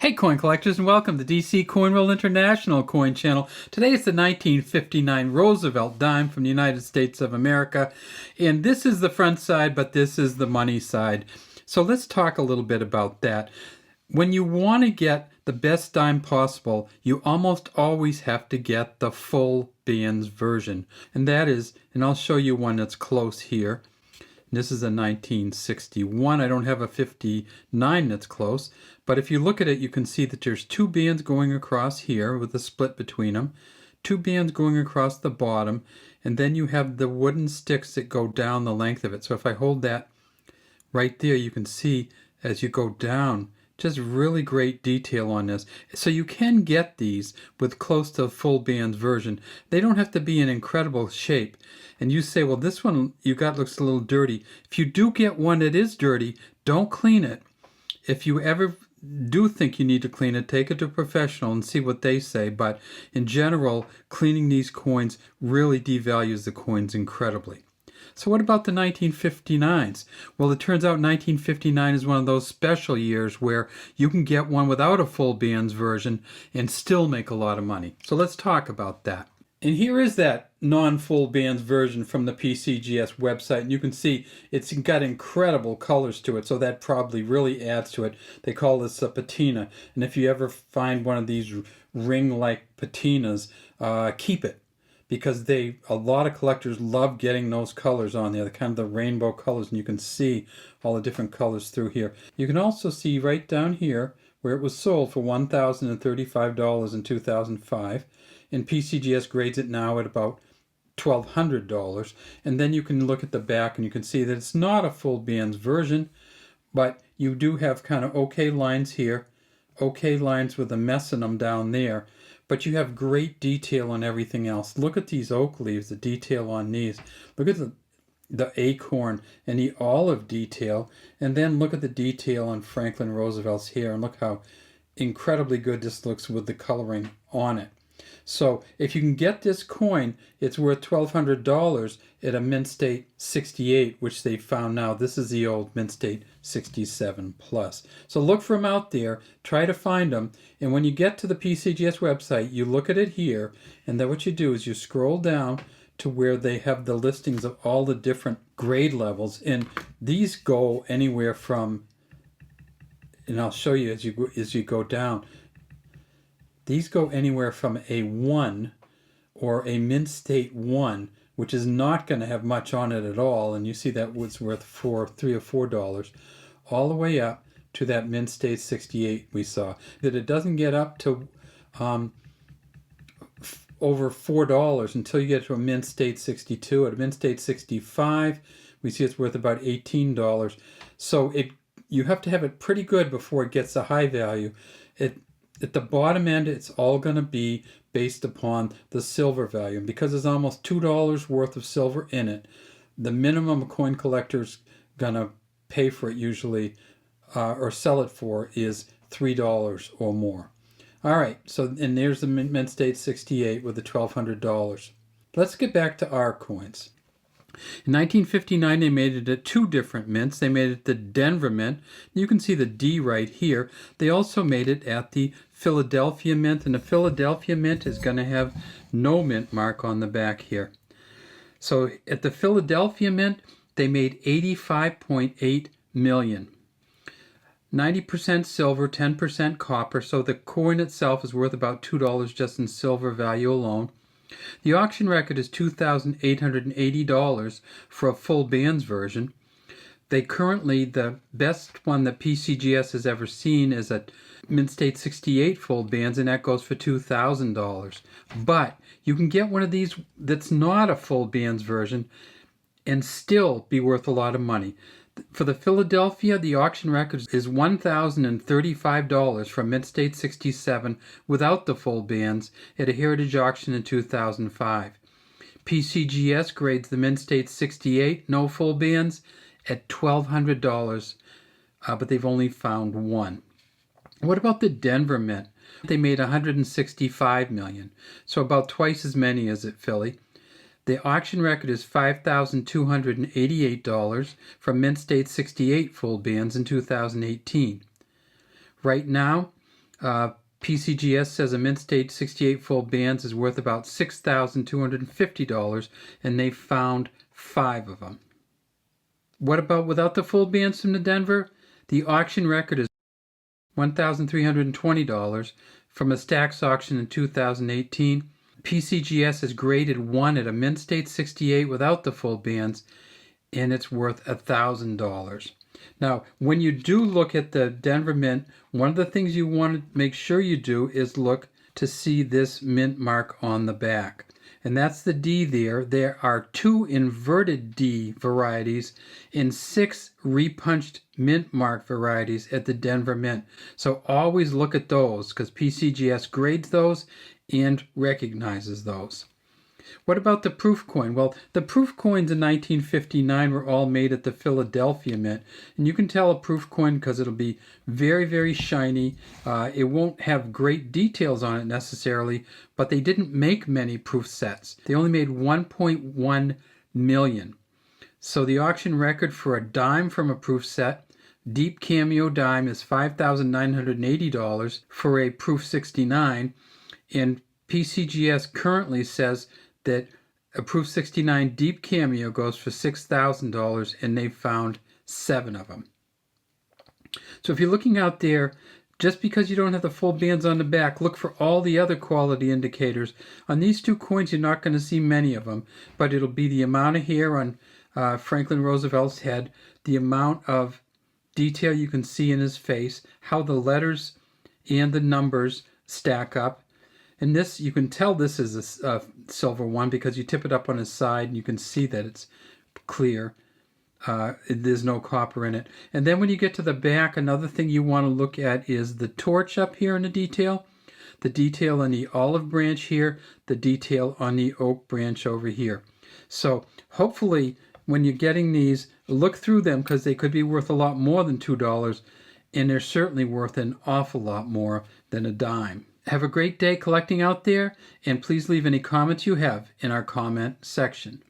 Hey coin collectors, and welcome to DC Coin Roll International Coin Channel. Today is the 1959 Roosevelt dime from the United States of America. And this is the front side, but this is the money side. So let's talk a little bit about that. When you want to get the best dime possible, you almost always have to get the full bands version. And that is, and I'll show you one that's close here. This is a 1961. I don't have a 59 that's close. But if you look at it, you can see that there's two bands going across here with a split between them. Two bands going across the bottom. And then you have the wooden sticks that go down the length of it. So if I hold that right there, you can see as you go down, just really great detail on this. So you can get these with close to full bands version. They don't have to be in incredible shape. And you say, well, this one you got looks a little dirty. If you do get one that is dirty, don't clean it. If you ever do think you need to clean it, take it to a professional and see what they say. But in general, cleaning these coins really devalues the coins incredibly. So what about the 1959s? Well, it turns out 1959 is one of those special years where you can get one without a full bands version and still make a lot of money. So let's talk about that. And here is that non-full bands version from the PCGS website. And you can see it's got incredible colors to it, so that probably really adds to it. They call this a patina. And if you ever find one of these ring-like patinas, keep it. Because a lot of collectors love getting those colors on there, the kind of the rainbow colors, and you can see all the different colors through here. You can also see right down here where it was sold for $1,035 in 2005, and PCGS grades it now at about $1,200. And then you can look at the back and you can see that it's not a full bands version, but you do have kind of okay lines here, okay lines with a mess in them down there. But you have great detail on everything else. Look at these oak leaves, the detail on these. Look at the acorn and the olive detail. And then look at the detail on Franklin Roosevelt's hair. And look how incredibly good this looks with the coloring on it. So if you can get this coin, it's worth $1,200 at a mint state 68, which they found now. This is the old mint state 67 plus. So look for them out there, try to find them, and when you get to the PCGS website, you look at it here, and then what you do is you scroll down to where they have the listings of all the different grade levels, and these go anywhere from, and I'll show you as you go down, these go anywhere from a 1 or a mint state 1, which is not going to have much on it at all, and you see that was worth $3 or $4, all the way up to that mint state 68 we saw. That it doesn't get up to over $4 until you get to a mint state 62. At a mint state 65, we see it's worth about $18. So you have to have it pretty good before it gets a high value. At the bottom end, it's all going to be based upon the silver value. And because there's almost $2 worth of silver in it, the minimum a coin collector's going to pay for it usually, or sell it for, is $3 or more. All right, so and there's the mint state 68 with the $1,200. Let's get back to our coins. In 1959, they made it at two different mints. They made it the Denver Mint. You can see the D right here. They also made it at the Philadelphia Mint, and the Philadelphia Mint is going to have no mint mark on the back here. So at the Philadelphia Mint, they made 85.8 million. 90% silver, 10% copper, so the coin itself is worth about $2 just in silver value alone. The auction record is $2,880 for a full bands version. The best one that PCGS has ever seen is a mint state 68 full bands, and that goes for $2,000. But you can get one of these that's not a full bands version and still be worth a lot of money. For the Philadelphia, the auction record is $1,035 for mint state 67 without the full bands at a heritage auction in 2005. PCGS grades the mint state 68, no full bands, at $1,200, but they've only found one. What about the Denver Mint? They made $165 million, so about twice as many as at Philly. The auction record is $5,288 from mint state 68 full bands in 2018. Right now, PCGS says a Mint State 68 full bands is worth about $6,250, and they found 5 of them. What about without the full bands from the Denver? The auction record is $1,320 from a Stax auction in 2018. PCGS has graded one at a Mint State 68 without the full bands, and it's worth $1,000. Now, when you do look at the Denver Mint, one of the things you want to make sure you do is look to see this mint mark on the back. And that's the D there. There are 2 inverted D varieties and 6 repunched mint mark varieties at the Denver Mint. So always look at those because PCGS grades those and recognizes those. What about the proof coin? Well, the proof coins in 1959 were all made at the Philadelphia Mint. And you can tell a proof coin because it'll be very, very shiny. It won't have great details on it necessarily, but they didn't make many proof sets. They only made 1.1 million. So the auction record for a dime from a proof set, deep cameo dime, is $5,980 for a proof 69. And PCGS currently says that a proof 69 deep cameo goes for $6,000, and they found 7 of them. So if you're looking out there, just because you don't have the full bands on the back, look for all the other quality indicators. On these 2 coins, you're not going to see many of them, but it'll be the amount of hair on Franklin Roosevelt's head, the amount of detail you can see in his face, how the letters and the numbers stack up. And this, you can tell this is a silver one because you tip it up on his side and you can see that it's clear. There's no copper in it. And then when you get to the back, another thing you want to look at is the torch up here in the detail on the olive branch here, the detail on the oak branch over here. So hopefully when you're getting these, look through them because they could be worth a lot more than $2, and they're certainly worth an awful lot more than a dime. Have a great day collecting out there, and please leave any comments you have in our comment section.